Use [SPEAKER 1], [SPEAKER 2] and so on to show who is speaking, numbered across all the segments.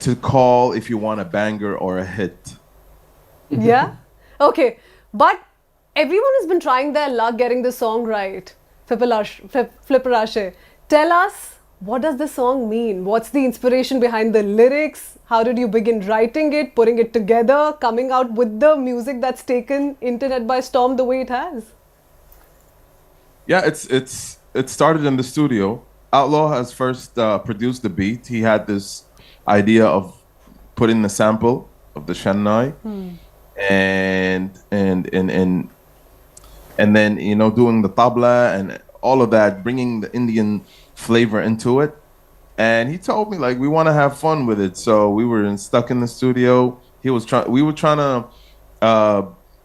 [SPEAKER 1] to call if you want a banger or a hit.
[SPEAKER 2] Yeah? Okay. But everyone has been trying their luck getting the song right. Flipperashe. Tell us, what does the song mean? What's the inspiration behind the lyrics? How did you begin writing it, putting it together, coming out with the music that's taken internet by storm the way it has?
[SPEAKER 1] Yeah, it started in the studio. Outlaw has first produced the beat. He had this idea of putting the sample of the Shannai and and then doing the tabla and all of that, bringing the Indian flavor into it. And he told me like we want to have fun with it, so we were stuck in the studio. We were trying to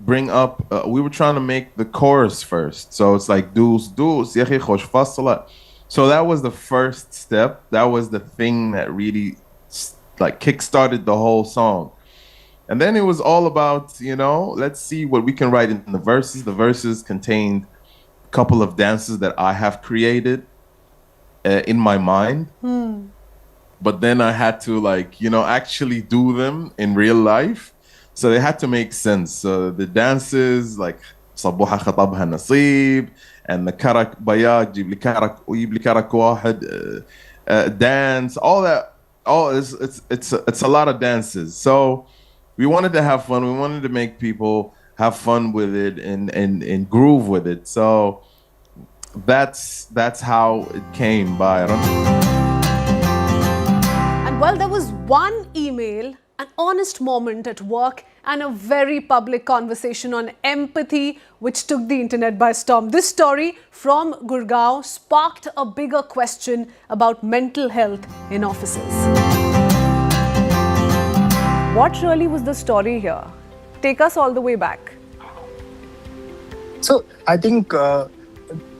[SPEAKER 1] bring up. We were trying to make the chorus first, so it's like dus dus yahi khosh fasala. So that was the first step. That was the thing that really like kickstarted the whole song. And then it was all about, let's see what we can write in the verses. The verses contained a couple of dances that I have created in my mind. But then I had to actually do them in real life. So they had to make sense. So the dances like صبوحة خطبها نصيب and the karak bayag جيب لي كرك ويجيب لي كرك واحد dance, all that, it's a lot of dances. So we wanted to have fun. We wanted to make people have fun with it and groove with it. So that's how it came by.
[SPEAKER 2] And well, there was one email, an honest moment at work, and a very public conversation on empathy which took the internet by storm. This story from Gurgaon sparked a bigger question about mental health in offices. What really was the story here? Take us all the way back.
[SPEAKER 3] So I think,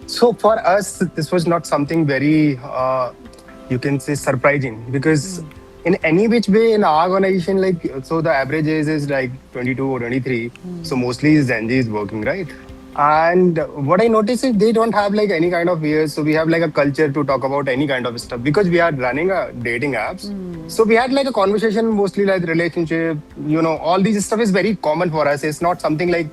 [SPEAKER 3] so for us, this was not something very, you can say, surprising, because in any which way in our organization, so the average age is like 22 or 23. So mostly Gen Z is working, right? And what I noticed is they don't have like any kind of fears. So we have like a culture to talk about any kind of stuff because we are running a dating apps. So we had like a conversation mostly like relationship, all these stuff is very common for us. It's not something like,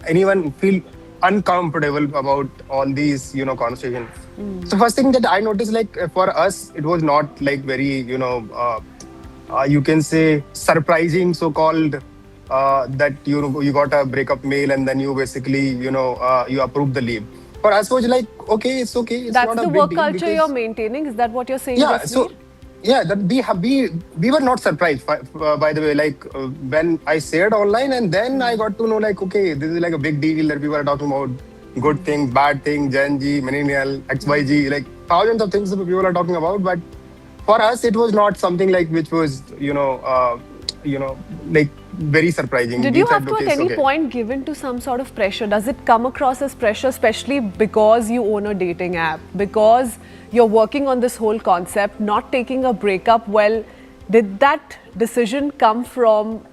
[SPEAKER 3] anyone feel uncomfortable about all these, conversations. So first thing that I noticed, like for us, it was not like very, you can say surprising, so-called that you got a breakup mail and then you basically you approve the leave. For us, was like okay, it's okay. It's
[SPEAKER 2] That's
[SPEAKER 3] not
[SPEAKER 2] the
[SPEAKER 3] a
[SPEAKER 2] work
[SPEAKER 3] big deal
[SPEAKER 2] culture you're maintaining. Is that what you're saying?
[SPEAKER 3] yeah. So yeah, that we were not surprised. By the way, like when I shared online, and then I got to know like okay, this is like a big deal that people are talking about good things, bad things, Gen Z, millennial, XYZ, like thousands of things that people are talking about. But for us, it was not something like which was like very surprising.
[SPEAKER 2] Did
[SPEAKER 3] We
[SPEAKER 2] you
[SPEAKER 3] said,
[SPEAKER 2] have to
[SPEAKER 3] okay,
[SPEAKER 2] at
[SPEAKER 3] it's
[SPEAKER 2] any
[SPEAKER 3] okay.
[SPEAKER 2] point give in to some sort of pressure? Does it come across as pressure, especially because you own a dating app, because you're working on this whole concept, not taking a breakup? Well, did that decision come from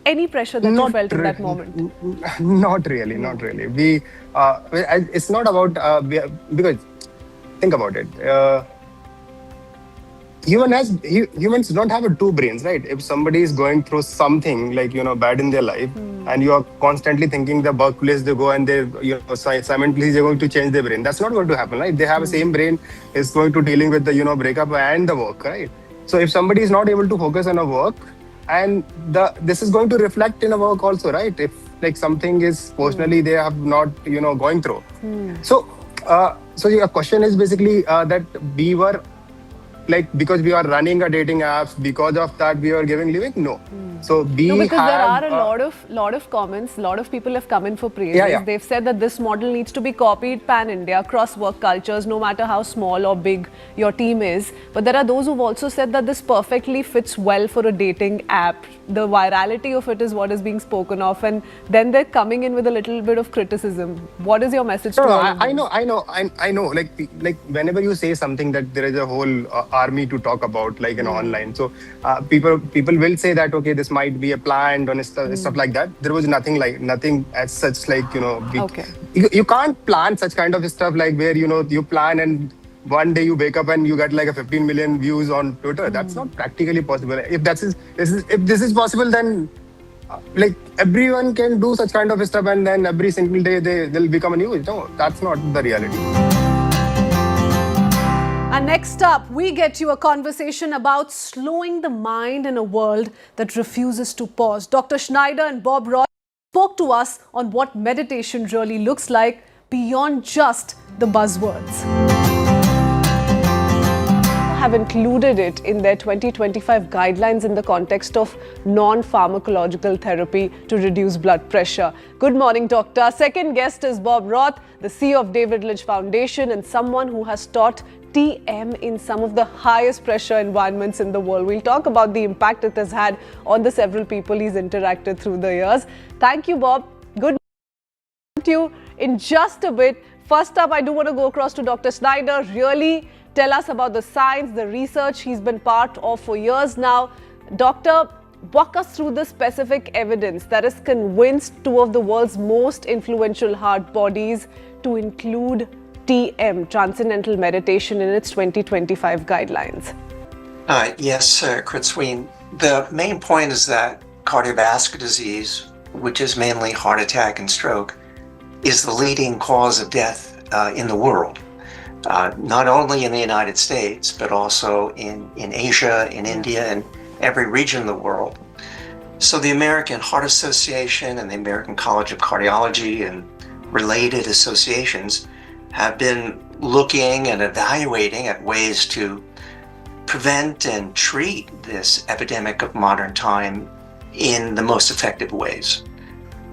[SPEAKER 2] any pressure that you felt in that moment?
[SPEAKER 3] Not really, not really. It's not about because think about it. Humans don't have two brains, right? If somebody is going through something like bad in their life, and you are constantly thinking the workplace they go and they simultaneously they're going to change their brain. That's not going to happen, right? They have the same brain is going to dealing with the breakup and the work, right? So if somebody is not able to focus on a work, and this is going to reflect in a work also, right? If like something is personally they have not going through. So so your question is basically that we were like because we are running a dating apps, because of that we are giving living? No. So we
[SPEAKER 2] No, because there
[SPEAKER 3] have,
[SPEAKER 2] are a lot of comments. A lot of people have come in for praises.
[SPEAKER 3] Yeah.
[SPEAKER 2] They've said that this model needs to be copied pan-India, across work cultures, no matter how small or big your team is. But there are those who've also said that this perfectly fits well for a dating app. The virality of it is what is being spoken of, and then they're coming in with a little bit of criticism. What is your message to all of them?
[SPEAKER 3] I know. Like whenever you say something that there is a whole army to talk about, like online. So people will say that okay, this might be a planned and stuff like that. There was nothing as such like
[SPEAKER 2] Okay.
[SPEAKER 3] you can't plan such kind of stuff like where you plan and one day you wake up and you get like a 15 million views on Twitter. That's not practically possible. If if this is possible, then like everyone can do such kind of stuff, and then every single day they'll become a news. No, that's not the reality.
[SPEAKER 2] And next up, we get you a conversation about slowing the mind in a world that refuses to pause. Dr. Schneider and Bob Ross spoke to us on what meditation really looks like beyond just the buzzwords. Have included it in their 2025 guidelines in the context of non-pharmacological therapy to reduce blood pressure. Good morning, doctor. Second guest is Bob Roth, the CEO of David Lynch Foundation and someone who has taught TM in some of the highest pressure environments in the world. We'll talk about the impact it has had on the several people he's interacted through the years. Thank you, Bob. Good morning to you in just a bit. First up, I do want to go across to Dr. Schneider. Really tell us about the science, the research he's been part of for years now. Doctor, walk us through the specific evidence that has convinced two of the world's most influential heart bodies to include TM, Transcendental Meditation, in its 2025 guidelines.
[SPEAKER 4] Yes, Kritzween. The main point is that cardiovascular disease, which is mainly heart attack and stroke, is the leading cause of death in the world. Not only in the United States, but also in Asia, in India, and every region of the world. So the American Heart Association and the American College of Cardiology and related associations have been looking and evaluating at ways to prevent and treat this epidemic of modern time in the most effective ways.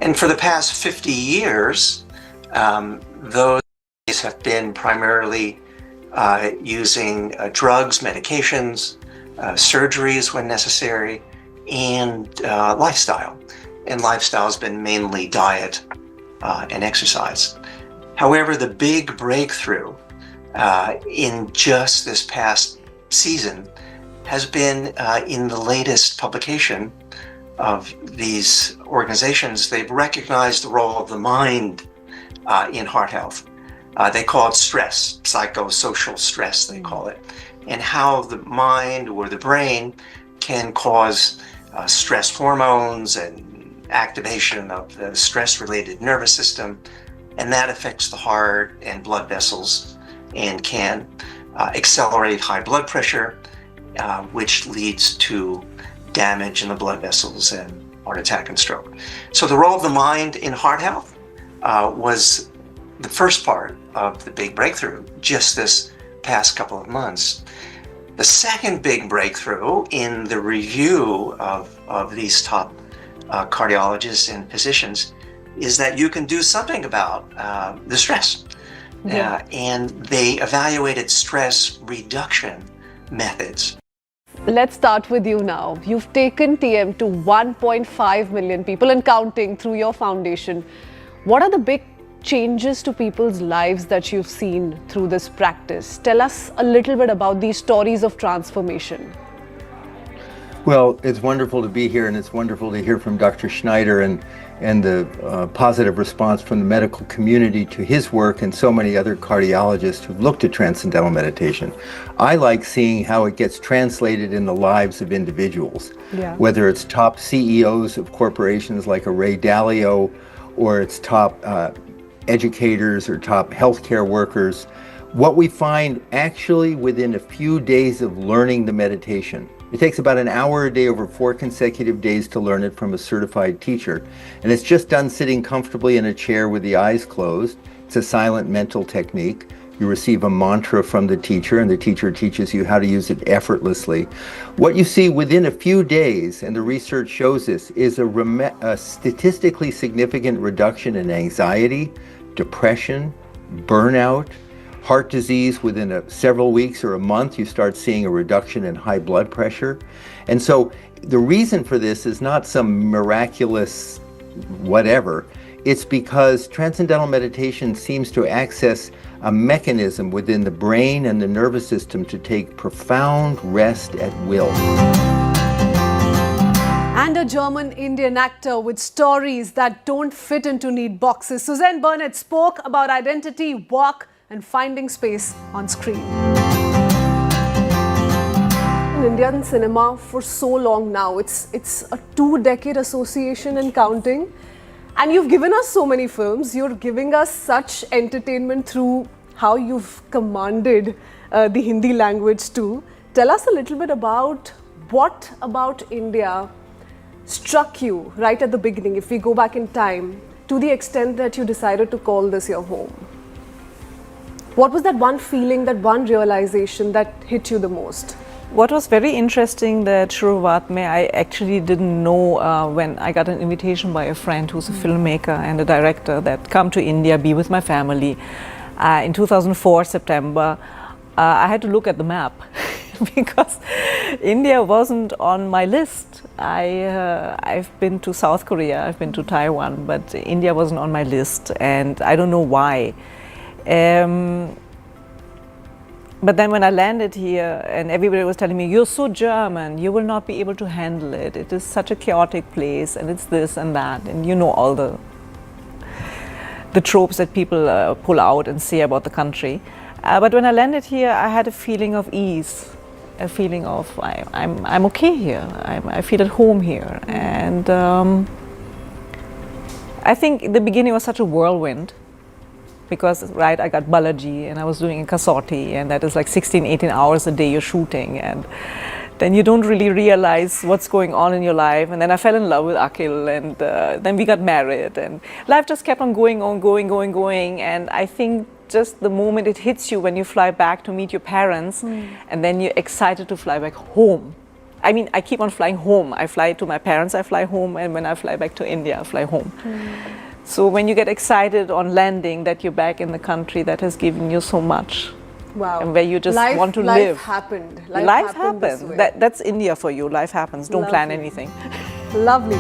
[SPEAKER 4] And for the past 50 years, those have been primarily using drugs, medications, surgeries when necessary, and lifestyle. And lifestyle has been mainly diet and exercise. However, the big breakthrough in just this past season has been in the latest publication of these organizations. They've recognized the role of the mind in heart health. They call it stress, psychosocial stress, they call it, and how the mind or the brain can cause stress hormones and activation of the stress-related nervous system, and that affects the heart and blood vessels and can accelerate high blood pressure, which leads to damage in the blood vessels and heart attack and stroke. So the role of the mind in heart health was the first part of the big breakthrough just this past couple of months. The second big breakthrough in the review of these top cardiologists and physicians is that you can do something about the stress. And they evaluated stress reduction methods.
[SPEAKER 2] Let's start with you now. You've taken TM to 1.5 million people and counting through your foundation. What are the big changes to people's lives that you've seen through this practice? Tell us a little bit about these stories of transformation.
[SPEAKER 5] Well, it's wonderful to be here, and it's wonderful to hear from Dr. Schneider and the positive response from the medical community to his work and so many other cardiologists who've looked at transcendental meditation. I like seeing how it gets translated in the lives of individuals, whether it's top CEOs of corporations like a Ray Dalio, or it's top educators or top healthcare workers. What we find actually within a few days of learning the meditation, it takes about an hour a day over 4 consecutive days to learn it from a certified teacher. And it's just done sitting comfortably in a chair with the eyes closed. It's a silent mental technique. You receive a mantra from the teacher, and the teacher teaches you how to use it effortlessly. What you see within a few days, and the research shows this, is a statistically significant reduction in anxiety, depression, burnout, heart disease. Within several weeks or a month, you start seeing a reduction in high blood pressure. And so the reason for this is not some miraculous whatever. It's because transcendental meditation seems to access a mechanism within the brain and the nervous system to take profound rest at will.
[SPEAKER 2] And a German-Indian actor with stories that don't fit into neat boxes. Suzanne Burnett spoke about identity, work, and finding space on screen. In Indian cinema for so long now, it's a 2-decade association and counting. And you've given us so many films, you're giving us such entertainment through how you've commanded the Hindi language too. Tell us a little bit about what about India struck you right at the beginning, if we go back in time, to the extent that you decided to call this your home. What was that one feeling, that one realization that hit you the most?
[SPEAKER 6] What was very interesting that Shuruvaat mein, I actually didn't know when I got an invitation by a friend who's a filmmaker and a director that come to India, be with my family. In 2004, September, I had to look at the map because India wasn't on my list. I've been to South Korea, I've been to Taiwan, but India wasn't on my list, and I don't know why. But then when I landed here and everybody was telling me, you're so German, you will not be able to handle it. It is such a chaotic place and it's this and that. And you know all the tropes that people pull out and say about the country. But when I landed here, I had a feeling of ease, a feeling of I'm okay here. I feel at home here. And I think the beginning was such a whirlwind. Because, right, I got Balaji and I was doing a Kasauti, and that is like 16, 18 hours a day you're shooting, and then you don't really realize what's going on in your life. And then I fell in love with Akhil, and then we got married, and life just kept on going, and I think just the moment it hits you when you fly back to meet your parents, and then you're excited to fly back home. I mean, I keep on flying home. I fly to my parents, I fly home, and when I fly back to India, I fly home. So when you get excited on landing that you're back in the country that has given you so much,
[SPEAKER 2] wow,
[SPEAKER 6] and where you just want to
[SPEAKER 2] life
[SPEAKER 6] live.
[SPEAKER 2] Happened.
[SPEAKER 6] Life
[SPEAKER 2] happened. This way.
[SPEAKER 6] That's India for you. Life happens. Don't plan
[SPEAKER 2] Lovely.
[SPEAKER 6] anything.
[SPEAKER 2] Lovely.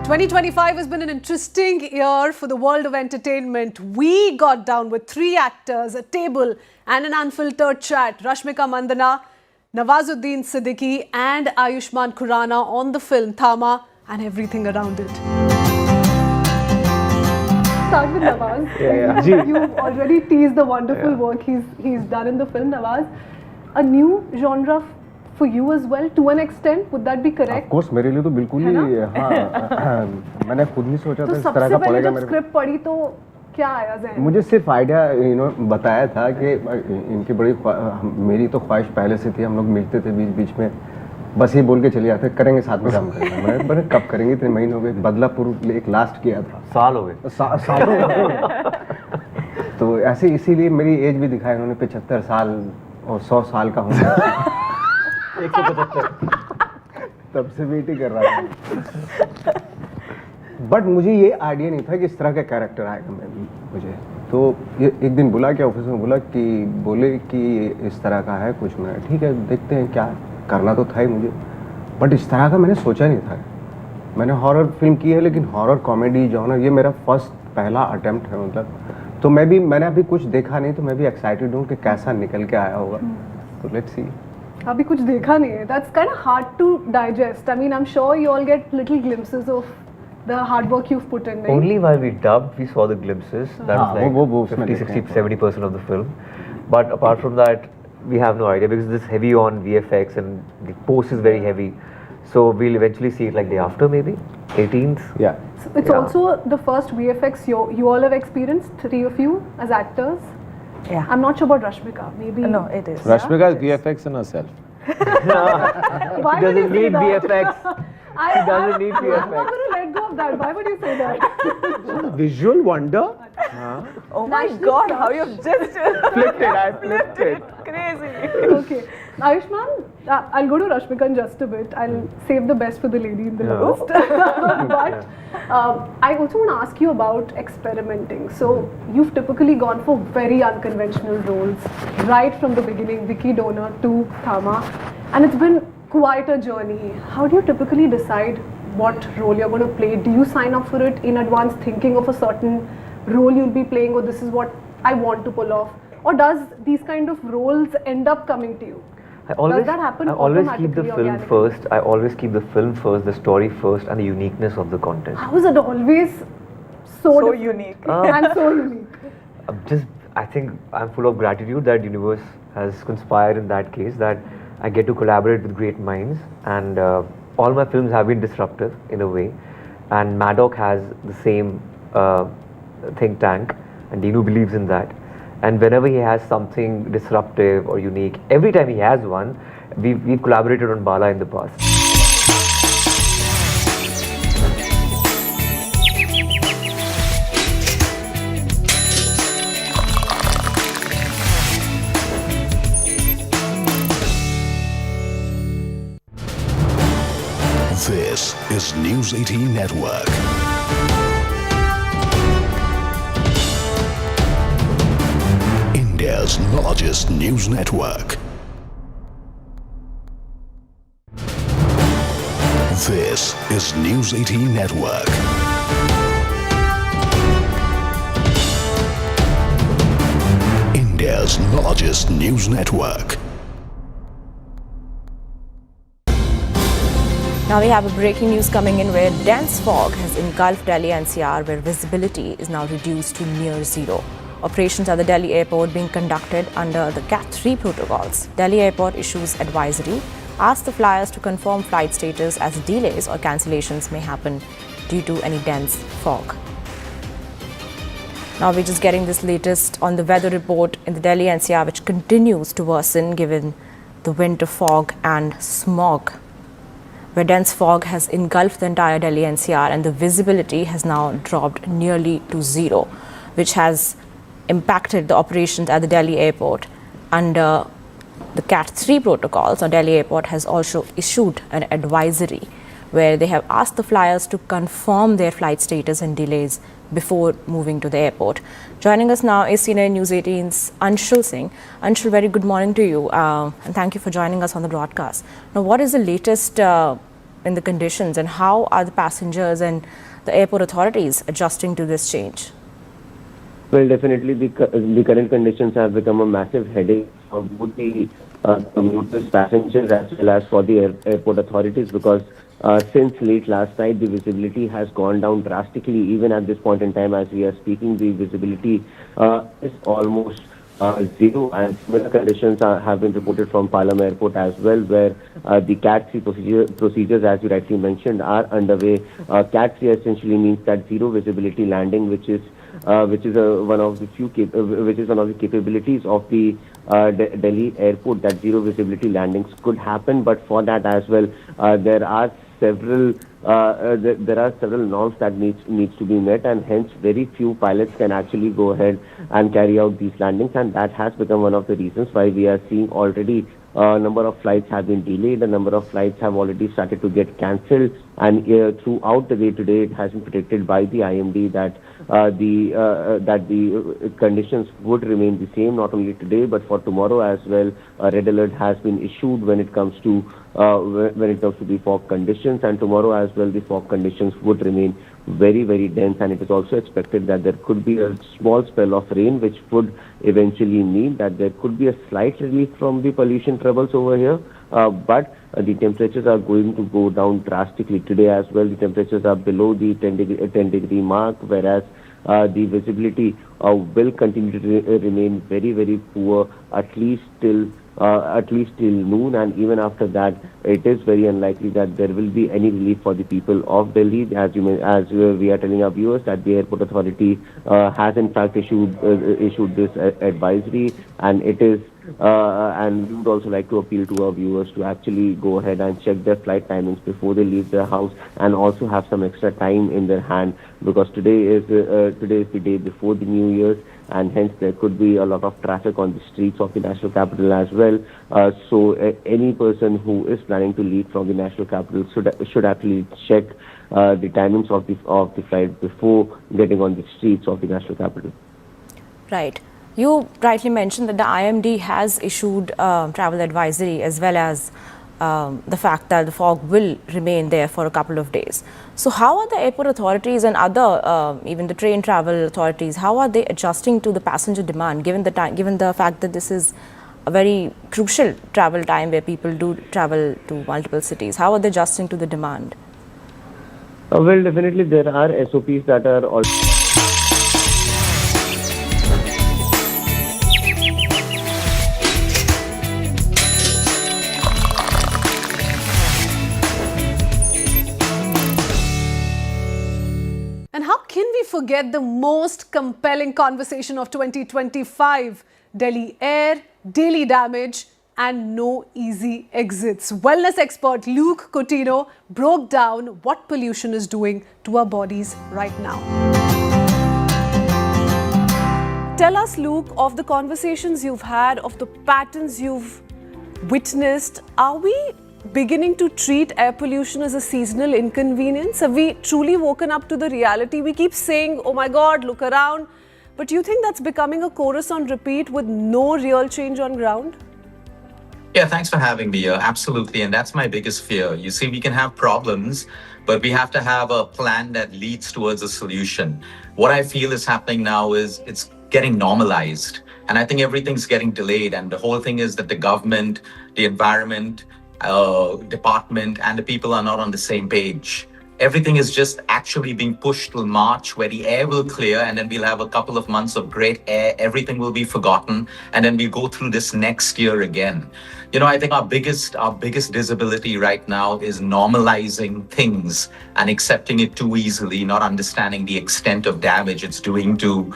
[SPEAKER 2] 2025 has been an interesting year for the world of entertainment. We got down with 3 actors, a table and an unfiltered chat. Rashmika Mandana, Nawazuddin Siddiqui and Ayushmann Khurrana on the film Thama and everything around it. Start with Nawaz. You've already teased the wonderful work he's done in the film, Nawaz. A new genre for you as well, to an extent, would that be correct?
[SPEAKER 7] Of course, मेरे लिए तो बिल्कुल ही हाँ मैंने खुद नहीं सोचा था इस तरह का पड़ेगा मेरे को।
[SPEAKER 2] स्क्रिप्ट पढ़ी तो क्या आया ज़हन में?
[SPEAKER 7] मुझे सिर्फ आइडिया बताया था कि इनकी बड़ी मेरी तो ख्वाहिश पहले से थी, हम लोग मिलते थे बीच बीच में, बस ये बोल के चले जाते करेंगे साथ में काम करेंगे। मैंने कब करेंगे, इतने महीने हो गए। बदलापुर एक लास्ट किया था, साल हो गए सालों हो गए। तो ऐसे इसीलिए मेरी एज भी दिखाई उन्होंने, 75 साल और 100 साल का हूँ। 175 तब से वेट ही कर रहा था। बट मुझे ये आइडिया नहीं था कि इस तरह का कैरेक्टर आएगा मुझे। तो ये एक दिन बुला के ऑफिस में बोले कि इस तरह का है कुछ। मैं ठीक है देखते हैं, क्या करना तो था ही मुझे, बट इस तरह का मैंने सोचा नहीं था। मैंने हॉरर फिल्म की है, लेकिन हॉरर कॉमेडी जॉनर ये मेरा पहला अटेम्प्ट है मतलब। तो मैंने अभी कुछ देखा नहीं, तो मैं भी एक्साइटेड हूँ कि कैसा निकल के आया होगा। तो लेट्स सी।
[SPEAKER 2] अभी कुछ देखा नहीं है। That's kind of hard to digest. I mean, I'm sure you all get little glimpses of the hard work you've put in.
[SPEAKER 8] Only while we dubbed, we saw the glimpses. That was like 50, 60, 70% of the film. But apart from that, we have no idea because this is heavy on VFX and the post is very heavy. So we'll eventually see it like day after, maybe 18th.
[SPEAKER 7] Yeah.
[SPEAKER 2] So it's also the first VFX you all have experienced, 3 of you as actors.
[SPEAKER 6] Yeah.
[SPEAKER 2] I'm not sure about Rashmika. Maybe.
[SPEAKER 6] No, it is.
[SPEAKER 9] Rashmika is VFX in herself.
[SPEAKER 2] Why
[SPEAKER 8] She
[SPEAKER 2] would you
[SPEAKER 8] doesn't
[SPEAKER 2] say
[SPEAKER 8] need
[SPEAKER 2] that?
[SPEAKER 8] VFX. She doesn't need
[SPEAKER 2] I'm not
[SPEAKER 8] VFX.
[SPEAKER 2] going to let go of that. Why would you say that?
[SPEAKER 7] Visual wonder.
[SPEAKER 6] Oh my God, how you've just
[SPEAKER 7] Flipped it. I flipped it.
[SPEAKER 6] crazy.
[SPEAKER 2] Okay. Ayushmann, I'll go to Rashmika in just a bit. I'll save the best for the lady in the last. But I also want to ask you about experimenting. So you've typically gone for very unconventional roles right from the beginning, Vicky Donor to Thama, and it's been quite a journey. How do you typically decide what role you're going to play? Do you sign up for it in advance thinking of a certain role you'll be playing, or this is what I want to pull off? Or does these kind of roles end up coming to you? Does that happen
[SPEAKER 8] I always keep the
[SPEAKER 2] automatically,
[SPEAKER 8] film
[SPEAKER 2] organically?
[SPEAKER 8] first. I always keep the film first, the story first, and the uniqueness of the content.
[SPEAKER 2] How is it always So
[SPEAKER 6] So
[SPEAKER 2] different.
[SPEAKER 6] unique.
[SPEAKER 2] And so unique.
[SPEAKER 8] I think I'm full of gratitude that universe has conspired in that case, that I get to collaborate with great minds, and all my films have been disruptive in a way, and Maddock has the same think tank, and Dinu believes in that, and whenever he has something disruptive or unique, every time he has one, we've collaborated on Bala in the past.
[SPEAKER 9] This is News 18 Network. India's largest news network. This is News 18 Network. India's largest news network.
[SPEAKER 10] Now we have a breaking news coming in where dense fog has engulfed Delhi NCR, where visibility is now reduced to near zero. Operations at the Delhi airport being conducted under the Cat 3 protocols. Delhi airport issues advisory, asks the flyers to confirm flight status as delays or cancellations may happen due to any dense fog. Now we're just getting this latest on the weather report in the Delhi NCR, which continues to worsen given the winter fog and smog, where dense fog has engulfed the entire Delhi NCR and the visibility has now dropped nearly to zero, which has impacted the operations at the Delhi airport. Under the Cat 3 protocols, now Delhi airport has also issued an advisory where they have asked the flyers to confirm their flight status and delays before moving to the airport. Joining us now is Senior News 18's Anshul Singh. Anshul, very good morning to you, and thank you for joining us on the broadcast. Now, what is the latest in the conditions, and how are the passengers and the airport authorities adjusting to this change?
[SPEAKER 11] Well, definitely the current conditions have become a massive headache for both the commuters, passengers, as well as for the airport authorities, because since late last night, the visibility has gone down drastically. Even at this point in time, as we are speaking, the visibility is almost zero, and similar conditions have been reported from Palam Airport as well, where the Cat 3 procedures, as you rightly mentioned, are underway. Cat 3 essentially means that zero visibility landing, which is one of the capabilities of the Delhi airport, that zero visibility landings could happen. But for that as well, there are several norms that needs to be met, and hence very few pilots can actually go ahead and carry out these landings, and that has become one of the reasons why we are seeing already a number of flights have been delayed, a number of flights have already started to get cancelled, and throughout the day today it has been predicted by the IMD that the conditions would remain the same, not only today but for tomorrow as well. A red alert has been issued when it comes to the fog conditions, and tomorrow as well the fog conditions would remain very, very dense, and it is also expected that there could be a small spell of rain, which would eventually mean that there could be a slight relief from the pollution troubles over here, but the temperatures are going to go down drastically today as well. The temperatures are below the 10 degree mark, whereas the visibility will continue to remain very, very poor at least till noon, and even after that it is very unlikely that there will be any relief for the people of Delhi. As we are telling our viewers, that the airport authority has in fact issued this advisory, and it is and we would also like to appeal to our viewers to actually go ahead and check their flight timings before they leave their house, and also have some extra time in their hand, because today is the day before the New Year's, and hence there could be a lot of traffic on the streets of the national capital as well. So any person who is planning to leave from the national capital should actually check the timings of the flight before getting on the streets of the national capital.
[SPEAKER 10] Right. You rightly mentioned that the IMD has issued travel advisory, as well as the fact that the fog will remain there for a couple of days. So how are the airport authorities and other, even the train travel authorities, how are they adjusting to the passenger demand, given the fact that this is a very crucial travel time where people do travel to multiple cities? How are they adjusting to the demand?
[SPEAKER 11] Well, definitely there are SOPs that are already
[SPEAKER 2] And how can we forget the most compelling conversation of 2025? Delhi air, daily damage, and no easy exits. Wellness expert Luke Coutinho broke down what pollution is doing to our bodies right now. Tell us, Luke, of the conversations you've had, of the patterns you've witnessed. Are we beginning to treat air pollution as a seasonal inconvenience? Have we truly woken up to the reality? We keep saying, oh my God, look around. But do you think that's becoming a chorus on repeat with no real change on ground?
[SPEAKER 12] Yeah, thanks for having me here. Absolutely. And that's my biggest fear. You see, we can have problems, but we have to have a plan that leads towards a solution. What I feel is happening now is it's getting normalized. And I think everything's getting delayed. And the whole thing is that the government, the environment, department, and the people are not on the same page. Everything is just actually being pushed till March, where the air will clear, and then we'll have a couple of months of great air. Everything will be forgotten, and then we'll go through this next year again. You know, I think our biggest disability right now is normalizing things and accepting it too easily, not understanding the extent of damage it's doing to,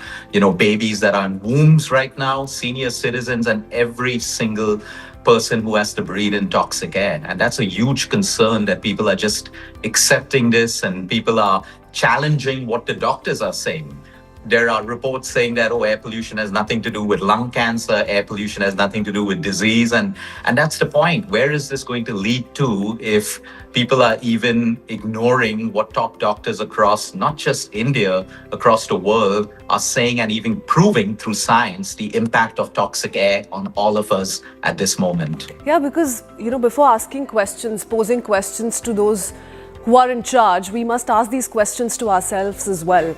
[SPEAKER 12] babies that are in wombs right now, senior citizens, and every single person who has to breathe in toxic air. And that's a huge concern, that people are just accepting this and people are challenging what the doctors are saying. There are reports saying that, air pollution has nothing to do with lung cancer, air pollution has nothing to do with disease. And that's the point. Where is this going to lead to if people are even ignoring what top doctors across, not just India, across the world, are saying and even proving through science the impact of toxic air on all of us at this moment?
[SPEAKER 2] Yeah, because, before asking questions, posing questions to those who are in charge, we must ask these questions to ourselves as well.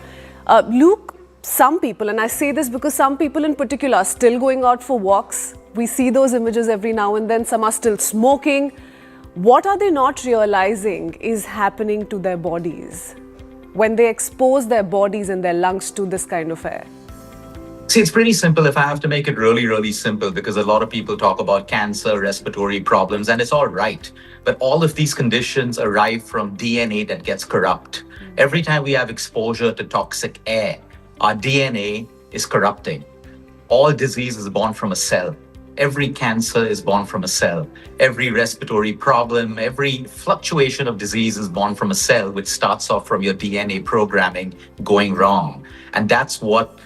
[SPEAKER 2] Luke, some people, and I say this because some people in particular are still going out for walks. We see those images every now and then. Some are still smoking. What are they not realizing is happening to their bodies when they expose their bodies and their lungs to this kind of air?
[SPEAKER 12] See, it's pretty simple if I have to make it really, really simple, because a lot of people talk about cancer, respiratory problems, and it's all right. But all of these conditions arrive from DNA that gets corrupt. Every time we have exposure to toxic air, our DNA is corrupting. All disease is born from a cell. Every cancer is born from a cell. Every respiratory problem, every fluctuation of disease is born from a cell, which starts off from your DNA programming going wrong. And that's what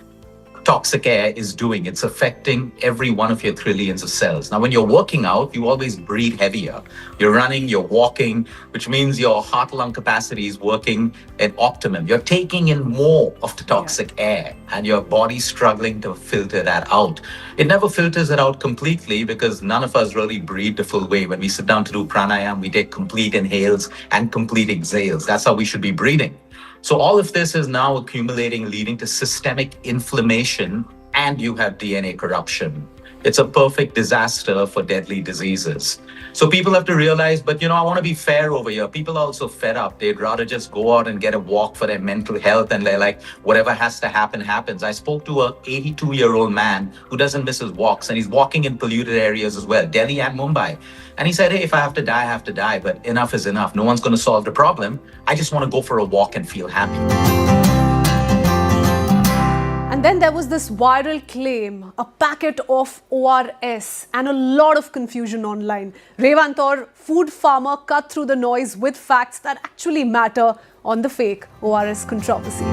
[SPEAKER 12] toxic air is doing. It's affecting every one of your trillions of cells. Now, when you're working out, you always breathe heavier. You're running, you're walking, which means your heart-lung capacity is working at optimum. You're taking in more of the toxic air, and your body's struggling to filter that out. It never filters it out completely, because none of us really breathe the full way. When we sit down to do pranayama, we take complete inhales and complete exhales. That's how we should be breathing. So all of this is now accumulating, leading to systemic inflammation, and you have DNA corruption. It's a perfect disaster for deadly diseases. So people have to realize, but I want to be fair over here. People are also fed up. They'd rather just go out and get a walk for their mental health, and they're like, whatever has to happen, happens. I spoke to a 82-year-old man who doesn't miss his walks, and he's walking in polluted areas as well, Delhi and Mumbai. And he said, hey, if I have to die, I have to die, but enough is enough. No one's going to solve the problem. I just want to go for a walk and feel happy.
[SPEAKER 2] And then there was this viral claim, a packet of ORS, and a lot of confusion online. Revant, or food farmer, cut through the noise with facts that actually matter on the fake ORS controversy.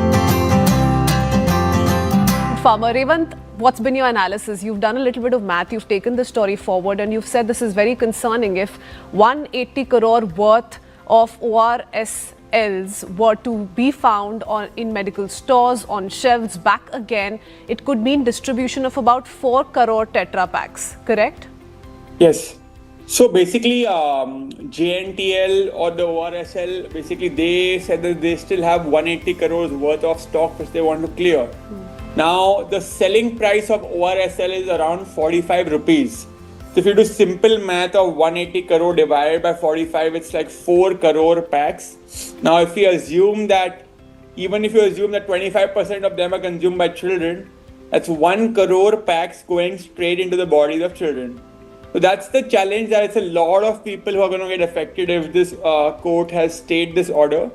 [SPEAKER 2] Farmer Revant, what's been your analysis? You've done a little bit of math, you've taken the story forward, and you've said this is very concerning. If 180 crore worth of ORSLs were to be found in medical stores, on shelves, back again, it could mean distribution of about 4 crore Tetra packs, correct?
[SPEAKER 13] Yes. So basically, JNTL or the ORSL, basically they said that they still have 180 crores worth of stock which they want to clear. Now, the selling price of ORSL is around 45 rupees. So if you do simple math of 180 crore divided by 45, it's like 4 crore packs. Now, if we assume that even if you assume that 25% of them are consumed by children, that's 1 crore packs going straight into the bodies of children. So that's the challenge, that it's a lot of people who are going to get affected if this court has stayed this order.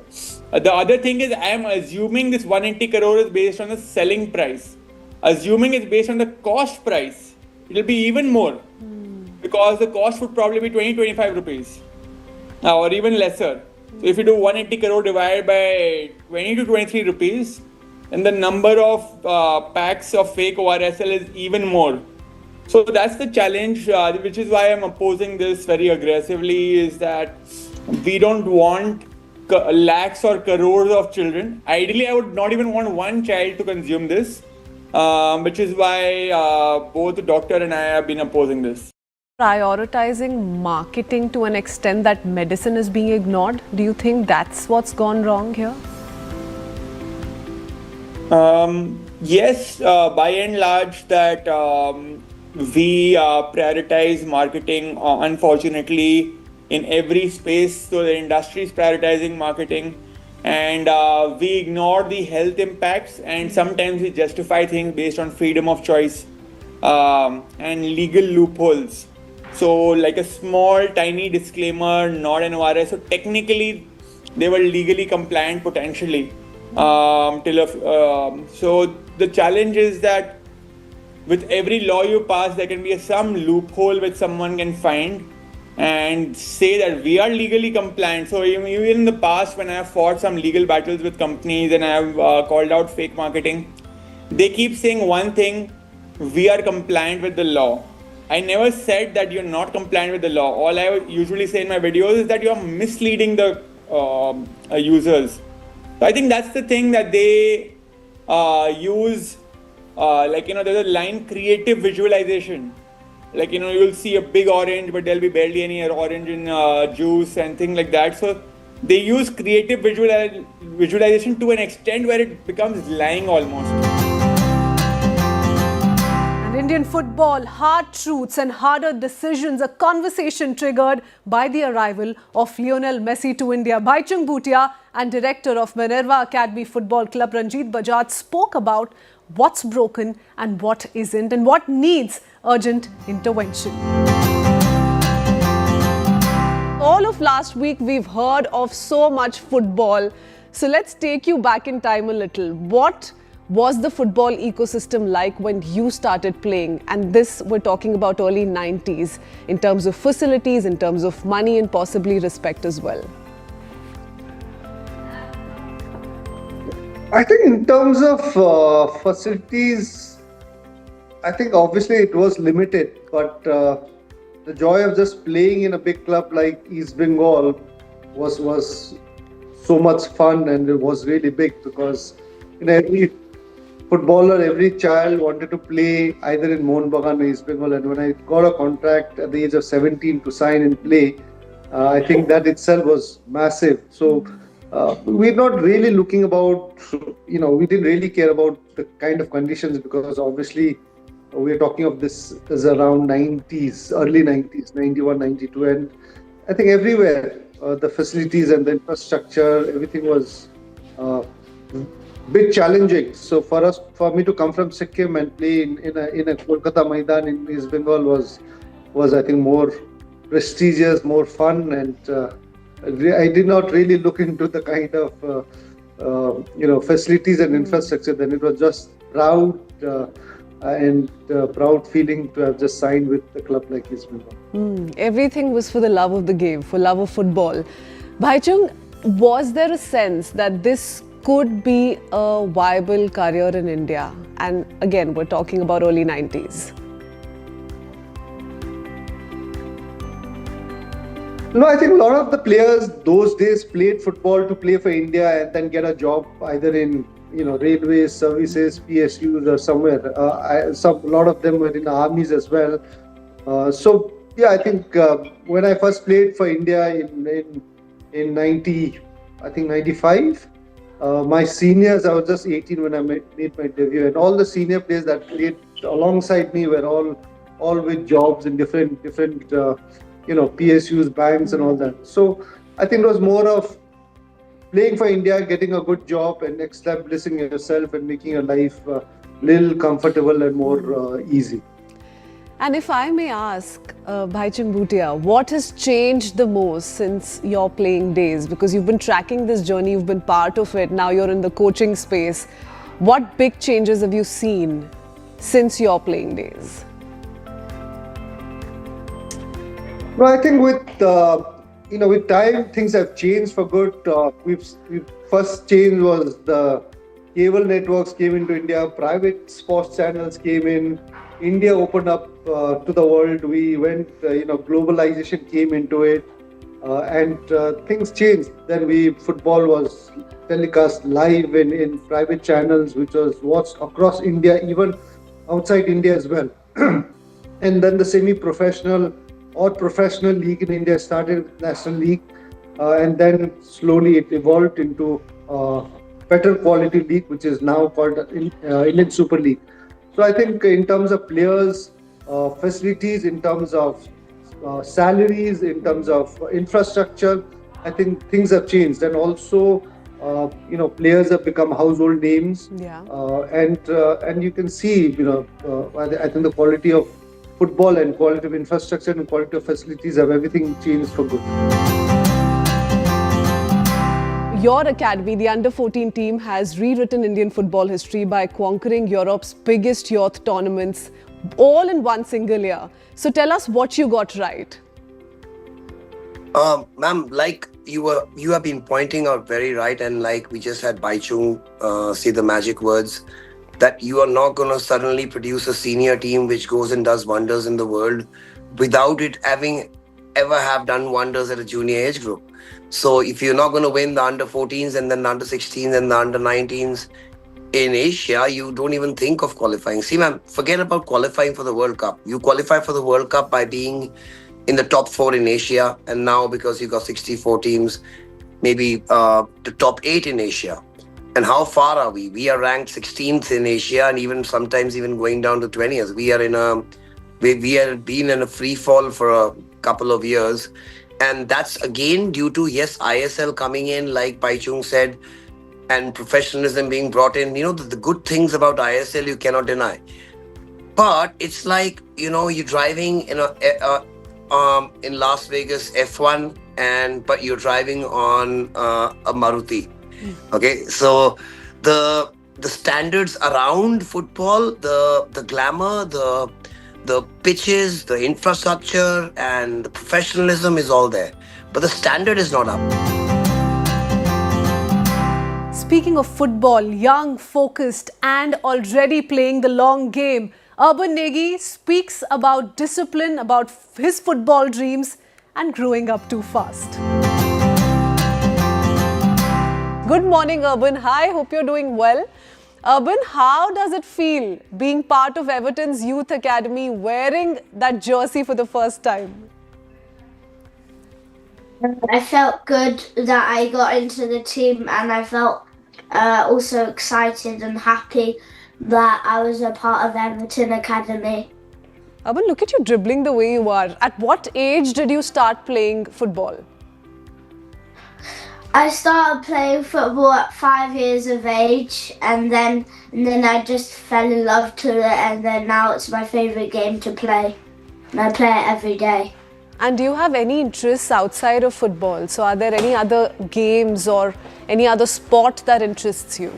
[SPEAKER 13] The other thing is, I am assuming this 180 crore is based on the selling price. Assuming it's based on the cost price, it will be even more, because the cost would probably be 20-25 rupees or even lesser. So if you do 180 crore divided by 20 to 23 rupees, then the number of packs of fake ORSL is even more. So that's the challenge, which is why I'm opposing this very aggressively, is that we don't want lakhs or crores of children. Ideally, I would not even want one child to consume this, which is why both the doctor and I have been opposing this.
[SPEAKER 2] Prioritizing marketing to an extent that medicine is being ignored. Do you think that's what's gone wrong here?
[SPEAKER 13] Yes, by and large, that we prioritize marketing, unfortunately, in every space. So the industry is prioritizing marketing, and we ignore the health impacts, and sometimes we justify things based on freedom of choice and legal loopholes. So like a small tiny disclaimer, not an ORS. So technically they were legally compliant potentially. So the challenge is that with every law you pass, there can be some loophole which someone can find and say that we are legally compliant. So even in the past, when I have fought some legal battles with companies and I have called out fake marketing, they keep saying one thing: we are compliant with the law. I never said that you're not compliant with the law. All I usually say in my videos is that you're misleading the users. So I think that's the thing that they use. There's a line, creative visualization. You'll see a big orange, but there'll be barely any orange in juice and things like that. So they use creative visualization to an extent where it becomes lying almost.
[SPEAKER 2] Indian football, hard truths and harder decisions, a conversation triggered by the arrival of Lionel Messi to India. Bhaichung Bhutia and director of Minerva Academy Football Club Ranjit Bajaj spoke about what's broken and what isn't, and what needs urgent intervention. All of last week we've heard of so much football. So let's take you back in time a little. What was the football ecosystem like when you started playing? And this, we're talking about early 90s, in terms of facilities, in terms of money, and possibly respect as well.
[SPEAKER 14] I think in terms of facilities, I think obviously it was limited, but the joy of just playing in a big club like East Bengal was so much fun, and it was really big because every footballer, every child wanted to play either in Mohun Bagan or East Bengal. And when I got a contract at the age of 17 to sign and play, I think that itself was massive. So we're not really looking about, we didn't really care about the kind of conditions, because obviously we're talking of this as around 90s, early 90s, 91, 92. And I think everywhere, the facilities and the infrastructure, everything was bit challenging. So for me to come from Sikkim and play in a Kolkata Maidan in East Bengal was I think more prestigious, more fun, and I did not really look into the kind of facilities and infrastructure. Then it was just proud and proud feeling to have just signed with a club like East Bengal.
[SPEAKER 2] Everything was for the love of the game, for love of football. Bhaichung, was there a sense that this could be a viable career in India? And again, we're talking about early 90s.
[SPEAKER 14] No, I think a lot of the players those days played football to play for India and then get a job either in railways, services, PSUs or somewhere. A lot of them were in armies as well. So yeah, I think when I first played for India in 95. My seniors, I was just 18 when I made my debut, and all the senior players that played alongside me were all with jobs in different PSUs, banks and all that. So I think it was more of playing for India, getting a good job, and establishing yourself and making your life little comfortable and more easy.
[SPEAKER 2] And if I may ask, Bhaichung Bhutia, what has changed the most since your playing days? Because you've been tracking this journey, you've been part of it, now you're in the coaching space. What big changes have you seen since your playing days?
[SPEAKER 14] No, I think with time things have changed for good. We've first change was the cable networks came into India, private sports channels came in, India opened up to the world. We went, globalization came into it, and things changed. Then football was telecast live in private channels, which was watched across India, even outside India as well. And then the semi-professional or professional league in India started with National League, and then slowly it evolved into better quality league, which is now called Indian Super League. So I think in terms of players, facilities, in terms of salaries, in terms of infrastructure, I think things have changed. And also, players have become household names.
[SPEAKER 2] Yeah.
[SPEAKER 14] And you can see, I think the quality of football and quality of infrastructure and quality of facilities have everything changed for good.
[SPEAKER 2] Your academy, the under-14 team, has rewritten Indian football history by conquering Europe's biggest youth tournaments, all in one single year. So tell us what you got right.
[SPEAKER 15] Ma'am, like you have been pointing out very right, and like we just had Bhaichung say the magic words, that you are not going to suddenly produce a senior team which goes and does wonders in the world without it having ever have done wonders at a junior age group. So if you're not going to win the under 14s and then the under 16s and the under 19s in Asia, you don't even think of qualifying. See, ma'am, forget about qualifying for the World Cup. You qualify for the World Cup by being in the top 4 in Asia, and now because you got 64 teams, maybe the top 8 in Asia. And how far are we? We are ranked 16th in Asia, and even sometimes even going down to 20th. We have been in a free fall for a couple of years. And that's again due to, yes, ISL coming in, like Bhaichung said, and professionalism being brought in. The good things about ISL you cannot deny. But it's like, you're driving in in Las Vegas F1, but you're driving on a Maruti. Okay, so the standards around football, the glamour, the pitches, the infrastructure, and the professionalism is all there. But the standard is not up.
[SPEAKER 2] Speaking of football, young, focused, and already playing the long game, Urban Negi speaks about discipline, about his football dreams, and growing up too fast. Good morning, Urban. Hi, hope you're doing well. Urban, how does it feel being part of Everton's Youth Academy, wearing that jersey for the first time?
[SPEAKER 16] I felt good that I got into the team, and I felt also excited and happy that I was a part of Everton Academy.
[SPEAKER 2] Urban, look at you dribbling the way you are. At what age did you start playing football?
[SPEAKER 16] I started playing football at 5 years of age, and then I just fell in love to it, and then now it's my favourite game to play, and I play it every day.
[SPEAKER 2] And do you have any interests outside of football? So are there any other games or any other sport that interests you?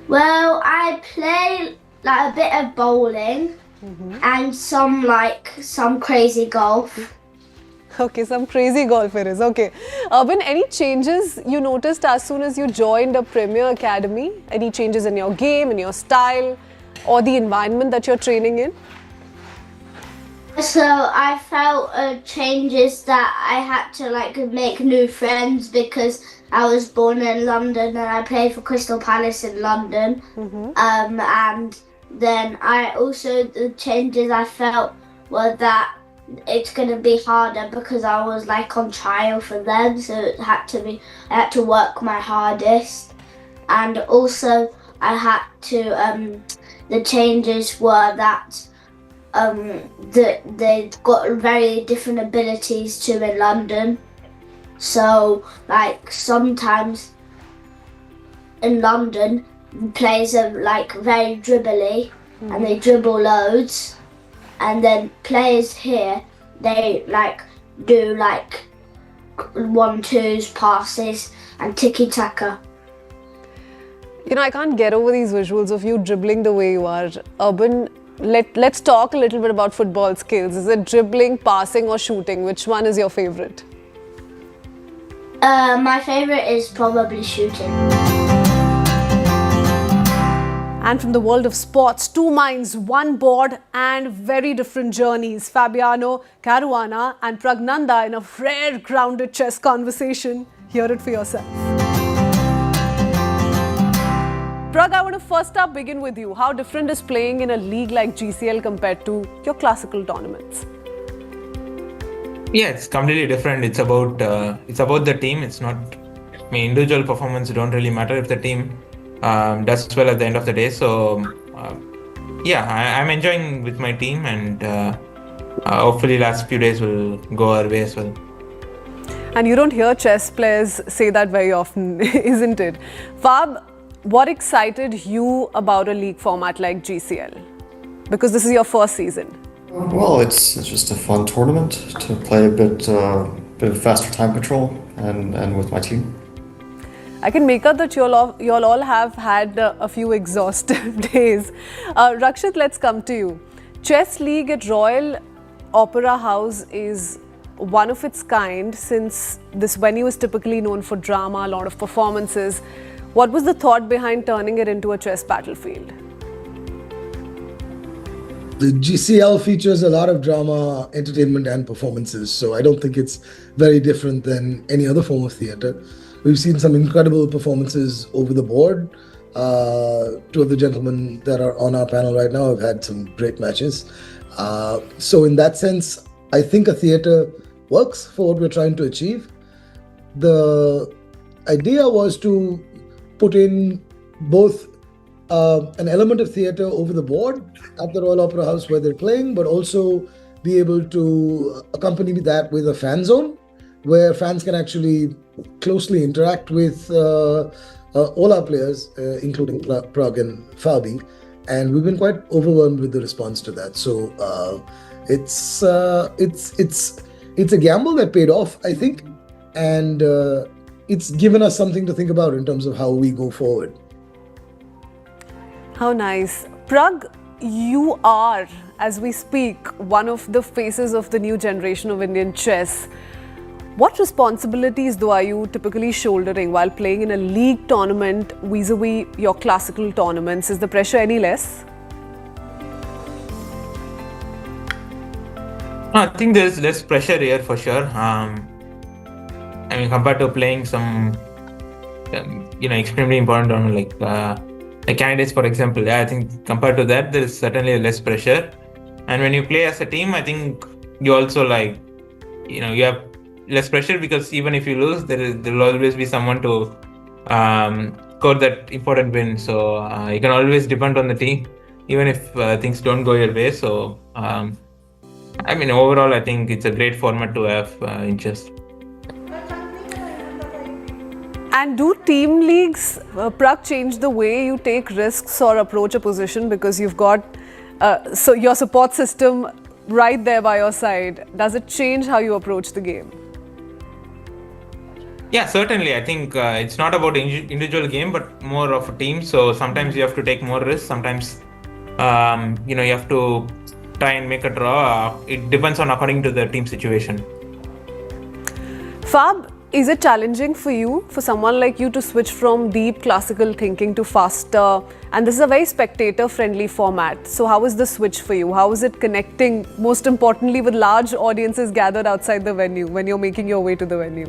[SPEAKER 16] Well, I play like a bit of bowling and some crazy golf.
[SPEAKER 2] Okay, some crazy golf it is. Okay. Urban, any changes you noticed as soon as you joined a Premier Academy? Any changes in your game, in your style, or the environment that you're training in?
[SPEAKER 16] So I felt changes that I had to make new friends because I was born in London and I played for Crystal Palace in London. And then the changes I felt were that it's going to be harder because I was on trial for them, so I had to work my hardest. And also I had to, the changes were that they got very different abilities to in London. So, like, sometimes in London, players are like very dribbly and they dribble loads. And then players here, they like do like 1-2s, passes, and tiki-taka.
[SPEAKER 2] You know, I can't get over these visuals of you dribbling the way you are. Urban, let's talk a little bit about football skills. Is it dribbling, passing, or shooting? Which one is your favorite?
[SPEAKER 16] My favorite is probably shooting.
[SPEAKER 2] And from the world of sports, two minds, one board, and very different journeys. Fabiano Caruana and Pragnanda in a rare, grounded chess conversation. Hear it for yourself. Prag, I want to first up begin with you. How different is playing in a league like GCL compared to your classical tournaments?
[SPEAKER 17] Yeah, it's completely different. It's about the team. It's not. I mean, individual performance don't really matter if the team does well at the end of the day. So, I'm enjoying with my team, and hopefully, last few days will go our way as well.
[SPEAKER 2] And you don't hear chess players say that very often, isn't it? Fab, what excited you about a league format like GCL? Because this is your first season.
[SPEAKER 18] Well, it's just a fun tournament to play a bit of faster time control and with my team.
[SPEAKER 2] I can make out that you'll all have had a few exhaustive days. Rakshit, let's come to you. Chess League at Royal Opera House is one of its kind, since this venue is typically known for drama, a lot of performances. What was the thought behind turning it into a chess battlefield?
[SPEAKER 19] The GCL features a lot of drama, entertainment, and performances, so I don't think it's very different than any other form of theatre. We've seen some incredible performances over the board. Two of the gentlemen that are on our panel right now have had some great matches. So in that sense, I think a theatre works for what we're trying to achieve. The idea was to put in both an element of theatre over the board at the Royal Opera House where they're playing, but also be able to accompany that with a fan zone where fans can actually closely interact with all our players, including Prag and Fabi. And we've been quite overwhelmed with the response to that. So it's a gamble that paid off, I think. And it's given us something to think about in terms of how we go forward.
[SPEAKER 2] How nice. Prag, you are, as we speak, one of the faces of the new generation of Indian chess. What responsibilities, though, are you typically shouldering while playing in a league tournament vis-a-vis your classical tournaments? Is the pressure any less?
[SPEAKER 17] I think there's less pressure here for sure. I mean, compared to playing some, extremely important tournament like candidates, for example. Yeah, I think compared to that, there is certainly less pressure. And when you play as a team, I think you also you have less pressure, because even if you lose, there will always be someone to score that important win. So you can always depend on the team, even if things don't go your way. So I mean, overall, I think it's a great format to have in chess.
[SPEAKER 2] And do team leagues, Prag, change the way you take risks or approach a position, because you've got so your support system right there by your side? Does it change how you approach the game?
[SPEAKER 17] Yeah, certainly. I think it's not about individual game, but more of a team. So sometimes you have to take more risks. Sometimes, you have to try and make a draw. It depends on according to the team situation.
[SPEAKER 2] Fab, is it challenging for you, for someone like you, to switch from deep classical thinking to faster? And this is a very spectator-friendly format. So how is the switch for you? How is it connecting, most importantly, with large audiences gathered outside the venue when you're making your way to the venue?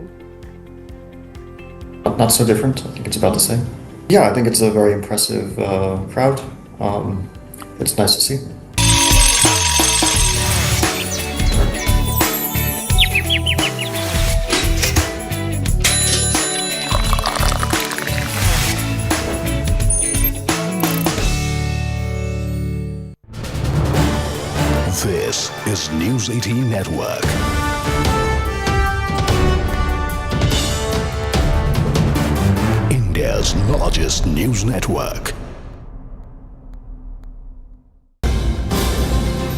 [SPEAKER 18] Not so different. I think it's about the same. Yeah, I think it's a very impressive crowd. It's nice to see.
[SPEAKER 9] This is News 18 Network. largest news network.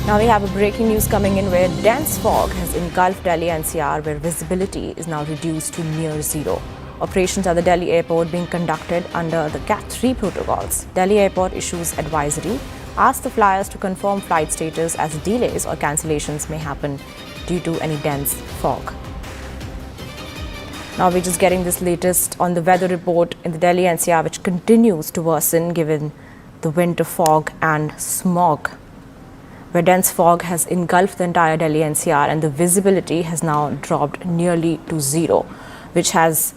[SPEAKER 10] Now we have a breaking news coming in where dense fog has engulfed Delhi NCR, where visibility is now reduced to near zero. Operations at the Delhi airport being conducted under the Cat 3 protocols. Delhi airport issues advisory, asks the flyers to confirm flight status as delays or cancellations may happen due to any dense fog. Now we're just getting this latest on the weather report in the Delhi NCR, which continues to worsen given the winter fog and smog, where dense fog has engulfed the entire Delhi NCR and the visibility has now dropped nearly to zero, which has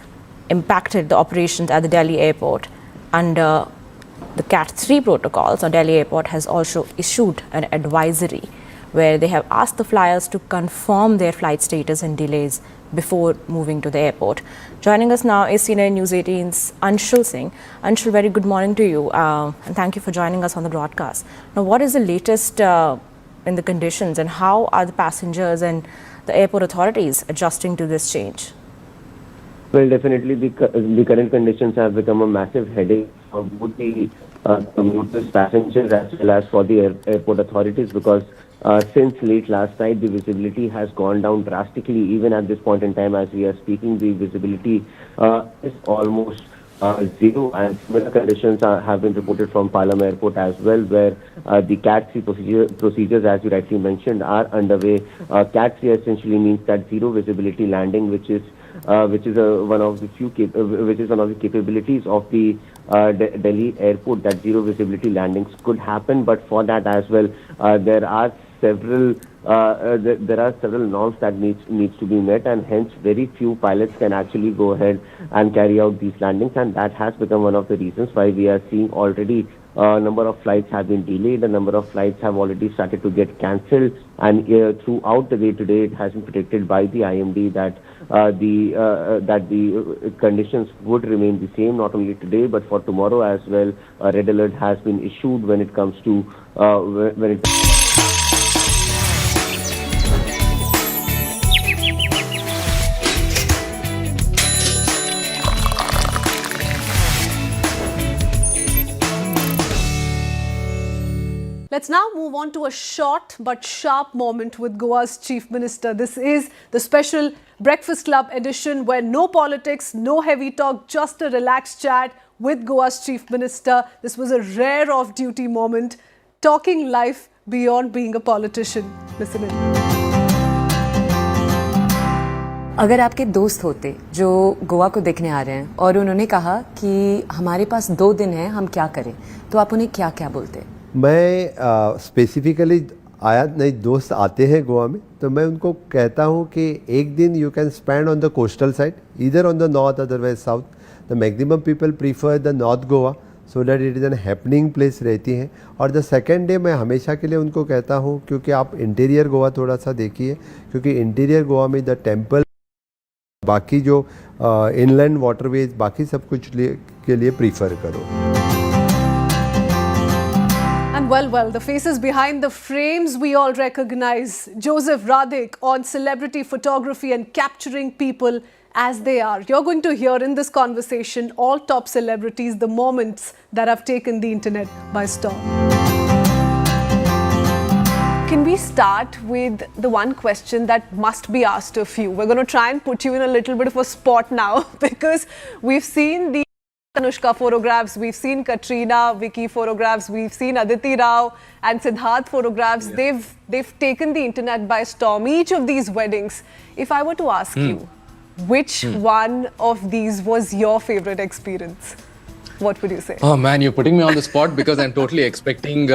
[SPEAKER 10] impacted the operations at the Delhi airport. Under the Cat 3 protocols, or Delhi airport has also issued an advisory where they have asked the flyers to confirm their flight status and delays before moving to the airport. Joining us now is CNN News 18's Anshul Singh. Anshul, very good morning to you and thank you for joining us on the broadcast. Now, what is the latest in the conditions and how are the passengers and the airport authorities adjusting to this change?
[SPEAKER 11] Well, definitely the current conditions have become a massive headache for both the commuters, passengers, as well as for the airport authorities, because since late last night, the visibility has gone down drastically. Even at this point in time, as we are speaking, the visibility is almost zero, and similar conditions have been reported from Palam Airport as well, where the Cat 3 procedures, as you rightly mentioned, are underway. Cat 3 essentially means that zero visibility landing, which is one of the capabilities of the Delhi airport, that zero visibility landings could happen. But for that as well, there are several norms that needs to be met, and hence very few pilots can actually go ahead and carry out these landings, and that has become one of the reasons why we are seeing already a number of flights have been delayed, a number of flights have already started to get cancelled, and throughout the day today it has been predicted by the IMD that the conditions would remain the same, not only today but for tomorrow as well. A red alert has been issued when it comes to
[SPEAKER 2] Let's now move on to a short but sharp moment with Goa's Chief Minister. This is the special Breakfast Club edition where no politics, no heavy talk, just a relaxed chat with Goa's Chief Minister. This was a rare off-duty moment, talking life beyond being a politician. Listen in.
[SPEAKER 20] अगर आपके दोस्त होते जो गोवा को देखने आ रहे हैं और उन्होंने कहा कि हमारे पास 2 दिन हैं, हम क्या करें, तो आप उन्हें क्या क्या बोलते?
[SPEAKER 21] मैं स्पेसिफिकली नहीं, दोस्त आते हैं गोवा में तो मैं उनको कहता हूँ कि एक दिन you can spend on the coastal side, either on the north otherwise south. The maximum people prefer the north Goa so that it is an happening place रहती हैं. और द सेकेंड डे मैं हमेशा के लिए उनको कहता हूँ क्योंकि आप इंटीरियर गोवा थोड़ा सा देखिए, क्योंकि इंटीरियर गोवा में द टेम्पल, बाकी जो इनलैंड वाटरवेज, बाकी सब कुछ के लिए प्रीफर करो.
[SPEAKER 2] And well, the faces behind the frames we all recognize. Joseph Radhik on celebrity photography and capturing people as they are. You're going to hear in this conversation all top celebrities, the moments that have taken the internet by storm. Can we start with the one question that must be asked of you? We're going to try and put you in a little bit of a spot now because we've seen the Anushka photographs, we've seen Katrina, Vicky photographs, we've seen Aditi Rao and Siddharth photographs. Yeah. They've taken the internet by storm. Each of these weddings, if I were to ask you, which one of these was your favorite experience? What would you say?
[SPEAKER 22] Oh man, you're putting me on the spot because I'm totally expecting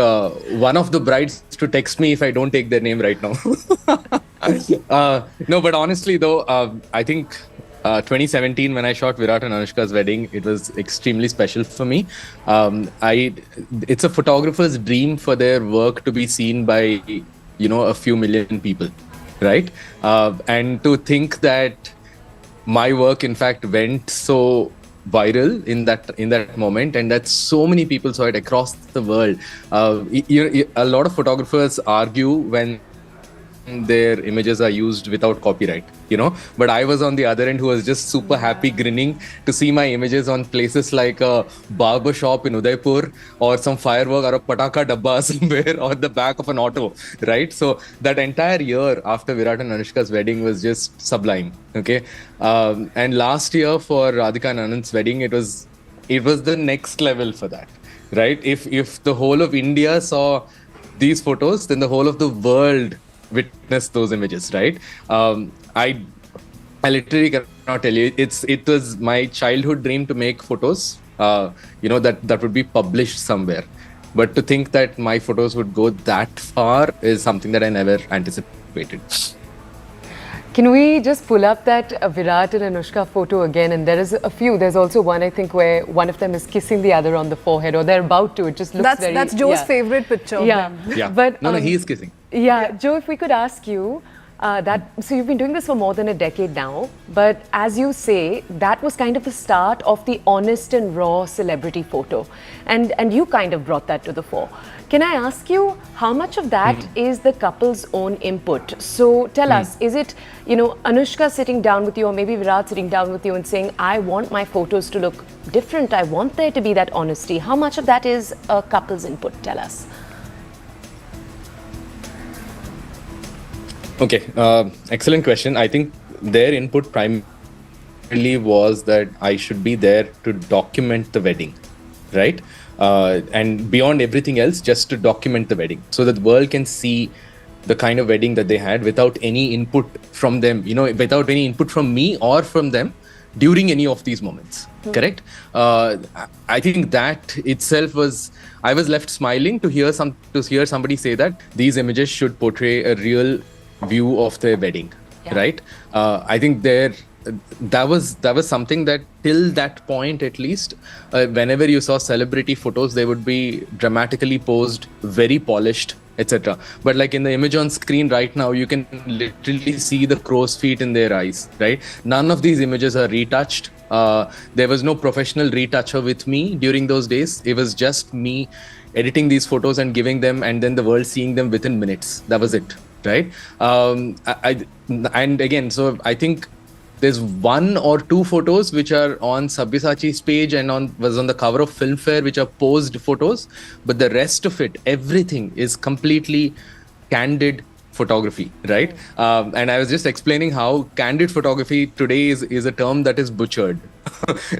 [SPEAKER 22] one of the brides to text me if I don't take their name right now. No, but honestly though, I think 2017 when I shot Virat and Anushka's wedding, it was extremely special for me. It's a photographer's dream for their work to be seen by, a few million people, right? And to think that my work in fact went so viral in that moment, and that so many people saw it across the world. A lot of photographers argue when their images are used without copyright, you know. But I was on the other end who was just super happy, grinning to see my images on places like a barber shop in Udaipur or some firework or a pataka dabba somewhere or the back of an auto, right? So that entire year after Virat and Anushka's wedding was just sublime, okay? And last year for Radhika and Anand's wedding, it was the next level for that, right? If the whole of India saw these photos, then the whole of the world witnessed those images, right? I literally cannot tell you. It was my childhood dream to make photos, that would be published somewhere. But to think that my photos would go that far is something that I never anticipated.
[SPEAKER 20] Can we just pull up that Virat and Anushka photo again? And there is a few. There's also one, I think, where one of them is kissing the other on the forehead, or they're about to. It just looks
[SPEAKER 2] That's Joe's favorite picture.
[SPEAKER 20] Yeah.
[SPEAKER 22] Yeah.
[SPEAKER 20] But,
[SPEAKER 22] no, he is kissing.
[SPEAKER 20] Yeah, Joe, if we could ask you, so you've been doing this for more than a decade now, but as you say, that was kind of the start of the honest and raw celebrity photo. And you kind of brought that to the fore. Can I ask you, how much of that is the couple's own input? So tell us, is it, Anushka sitting down with you, or maybe Virat sitting down with you and saying, I want my photos to look different, I want there to be that honesty. How much of that is a couple's input? Tell us.
[SPEAKER 22] Okay, excellent question. I think their input primarily was that I should be there to document the wedding, right? And beyond everything else, just to document the wedding so that the world can see the kind of wedding that they had without any input from them, without any input from me or from them during any of these moments. Correct? I think that itself I was left smiling to hear somebody say that these images should portray a real view of their wedding, right? I think that was something that till that point at least, whenever you saw celebrity photos, they would be dramatically posed, very polished, etc. But like in the image on screen right now, you can literally see the crow's feet in their eyes, right? None of these images are retouched. There was no professional retoucher with me during those days. It was just me editing these photos and giving them, and then the world seeing them within minutes. That was it, right? And again, so I think there's one or two photos which are on Sabyasachi's page and was on the cover of Filmfare, which are posed photos, but the rest of it, everything is completely candid photography, right? And I was just explaining how candid photography today is a term that is butchered,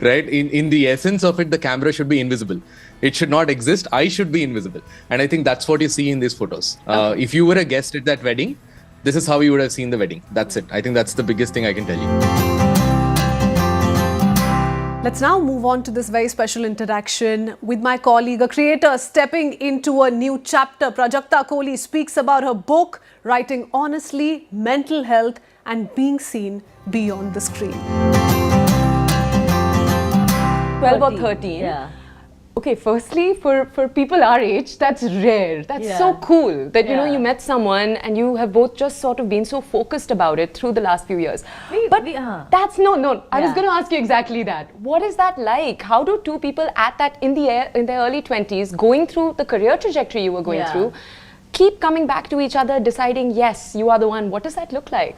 [SPEAKER 22] right? In the essence of it, the camera should be invisible. It should not exist. I should be invisible. And I think that's what you see in these photos. If you were a guest at that wedding, this is how you would have seen the wedding. That's it. I think that's the biggest thing I can tell you.
[SPEAKER 2] Let's now move on to this very special interaction with my colleague, a creator stepping into a new chapter. Prajakta Kohli speaks about her book, Writing Honestly, Mental Health and Being Seen Beyond the Screen.
[SPEAKER 20] 12 or 13. Yeah. Okay, firstly, for people our age, that's rare. That's so cool that, you met someone and you have both just sort of been so focused about it through the last few years. That's no. I was going to ask you exactly that. What is that like? How do two people in their early 20s, going through the career trajectory you were going through, keep coming back to each other, deciding, yes, you are the one? What does that look like?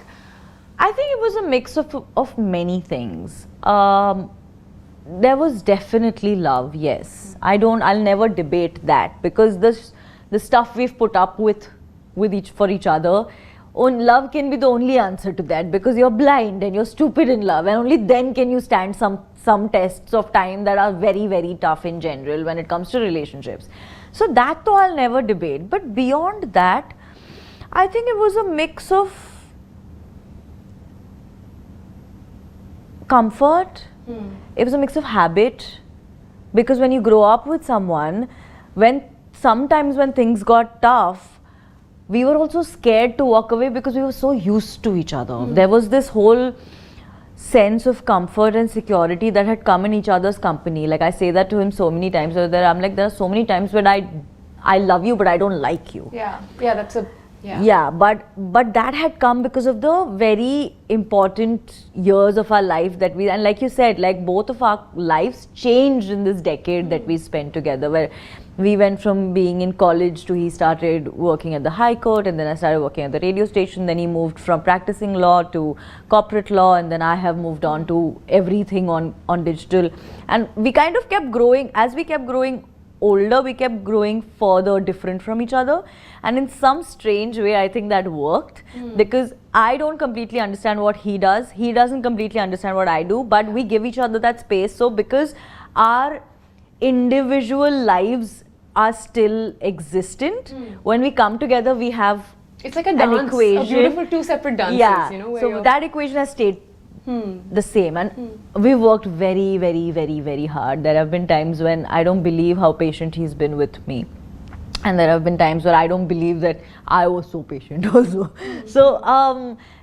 [SPEAKER 1] I think it was a mix of many things. There was definitely love, yes. I'll never debate that, because the stuff we've put up with for each other, love can be the only answer to that, because you're blind and you're stupid in love, and only then can you stand some tests of time that are very, very tough in general when it comes to relationships. So that though I'll never debate. But beyond that, I think it was a mix of comfort. It was a mix of habit, because when you grow up with someone, sometimes when things got tough, we were also scared to walk away because we were so used to each other. There was this whole sense of comfort and security that had come in each other's company. Like I say that to him so many times, I'm like, there are so many times when I love you but I don't like you.
[SPEAKER 2] Yeah, that's a
[SPEAKER 1] Yeah, but that had come because of the very important years of our life that we, and like you said, like both of our lives changed in this decade that we spent together, where we went from being in college to he started working at the High Court, and then I started working at the radio station, then he moved from practicing law to corporate law, and then I have moved on to everything on digital, and we kind of kept growing. As we kept growing older, we kept growing further different from each other, and in some strange way I think that worked, because I don't completely understand what he does, he doesn't completely understand what I do, but we give each other that space. So because our individual lives are still existent, when we come together we have,
[SPEAKER 20] it's like a
[SPEAKER 1] an
[SPEAKER 20] dance,
[SPEAKER 1] equation,
[SPEAKER 20] a beautiful two separate dances,
[SPEAKER 1] yeah,
[SPEAKER 20] you know, where
[SPEAKER 1] so
[SPEAKER 20] you're-
[SPEAKER 1] that equation has stayed the same, and we worked very, very, very, very hard. There have been times when I don't believe how patient he's been with me, and there have been times where I don't believe that I was so patient also. So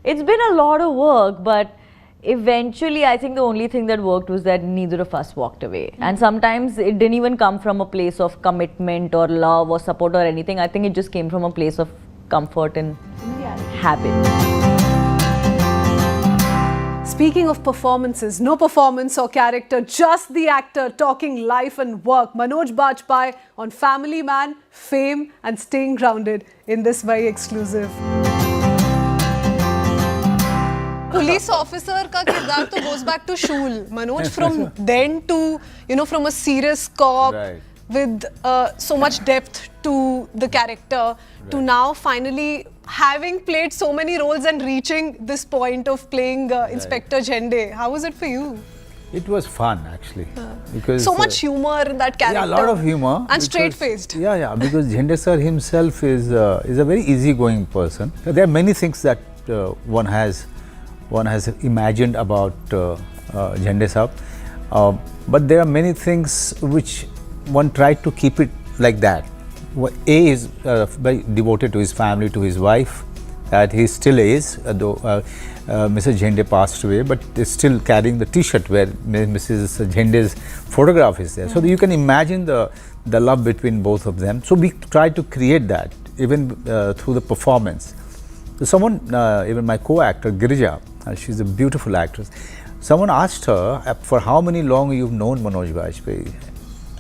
[SPEAKER 1] it's been a lot of work, but eventually I think the only thing that worked was that neither of us walked away. And sometimes it didn't even come from a place of commitment or love or support or anything. I think it just came from a place of comfort and habit.
[SPEAKER 2] Speaking of performances, no performance or character, just the actor talking life and work. Manoj Bajpayee on Family Man, Fame and Staying Grounded in this very exclusive. Police officer ka kirdar to goes back to Shul. Manoj, from then to, you know, from a serious cop with so much depth to the character to now finally having played so many roles and reaching this point of playing Inspector Jhende. How was it for you?
[SPEAKER 3] It was fun actually, because
[SPEAKER 2] So much humor in that character.
[SPEAKER 3] Yeah, a lot of humor.
[SPEAKER 2] And straight-faced.
[SPEAKER 3] Yeah, because Jhende sir himself is a very easygoing person. There are many things that one has imagined about Jhende sir, but there are many things which one tried to keep it like that. A is very devoted to his family, to his wife, that he still is, though Mrs. Jhende passed away, but is still carrying the T-shirt where Mrs. Jhende's photograph is there. So you can imagine the love between both of them. So we tried to create that even through the performance. So someone, even my co-actor Girija, she's a beautiful actress. Someone asked her for how many long you've known Manoj Bajpayee.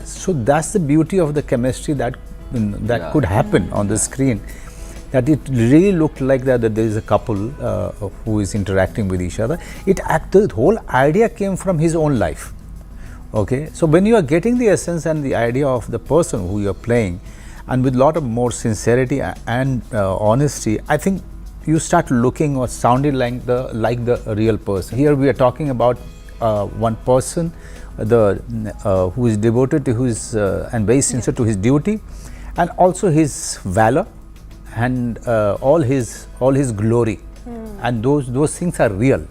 [SPEAKER 3] So that's the beauty of the chemistry that could happen on the screen. That it really looked like that there is a couple who is interacting with each other. The whole idea came from his own life. Okay, so when you are getting the essence and the idea of the person who you are playing, and with a lot of more sincerity and honesty, I think you start looking or sounding like the real person. Here we are talking about one person, who is devoted to his and very sincere to his duty, and also his valor and all his glory, and those things are real.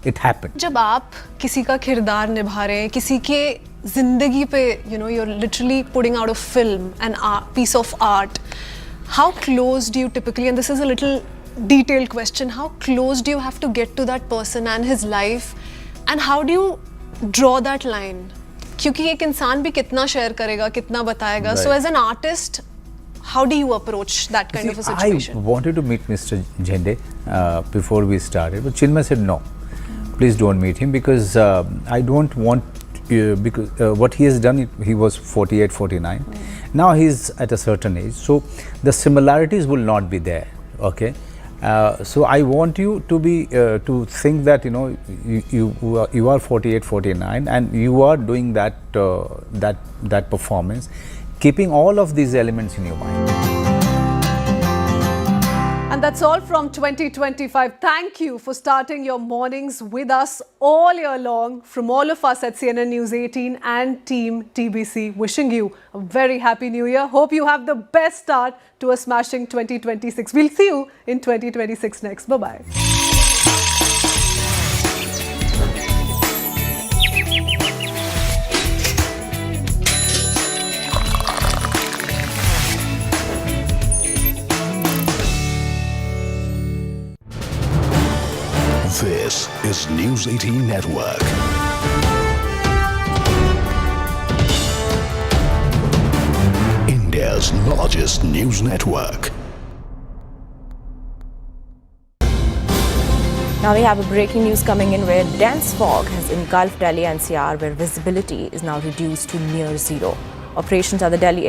[SPEAKER 3] It happened.
[SPEAKER 2] जब आप किसी का किरदार निभा रहे हैं, किसी के जिंदगी पे, you know, you're literally putting out a film, an piece of art. How close do you typically, and this is a little detailed question, how close do you have to get to that person and his life, and how do you draw that line? क्योंकि एक इंसान भी कितना share करेगा, कितना बताएगा. So as an artist, how do you approach that kind of a situation?
[SPEAKER 3] I wanted to meet Mr. Jhende before we started, but Chinmay said no. Please don't meet him, because I don't want, because what he has done, he was 48, 49. Now he's at a certain age, so the similarities will not be there. Okay, so I want you to be to think that you are 48, 49, and you are doing that performance, keeping all of these elements in your mind.
[SPEAKER 2] And that's all from 2025. Thank you for starting your mornings with us all year long. From all of us at CNN News 18 and Team TBC, wishing you a very happy new year. Hope you have the best start to a smashing 2026. We'll see you in 2026 next. Bye-bye.
[SPEAKER 9] This is News 18 Network. India's largest news network.
[SPEAKER 10] Now we have a breaking news coming in where dense fog has engulfed Delhi NCR, where visibility is now reduced to near zero. Operations at the Delhi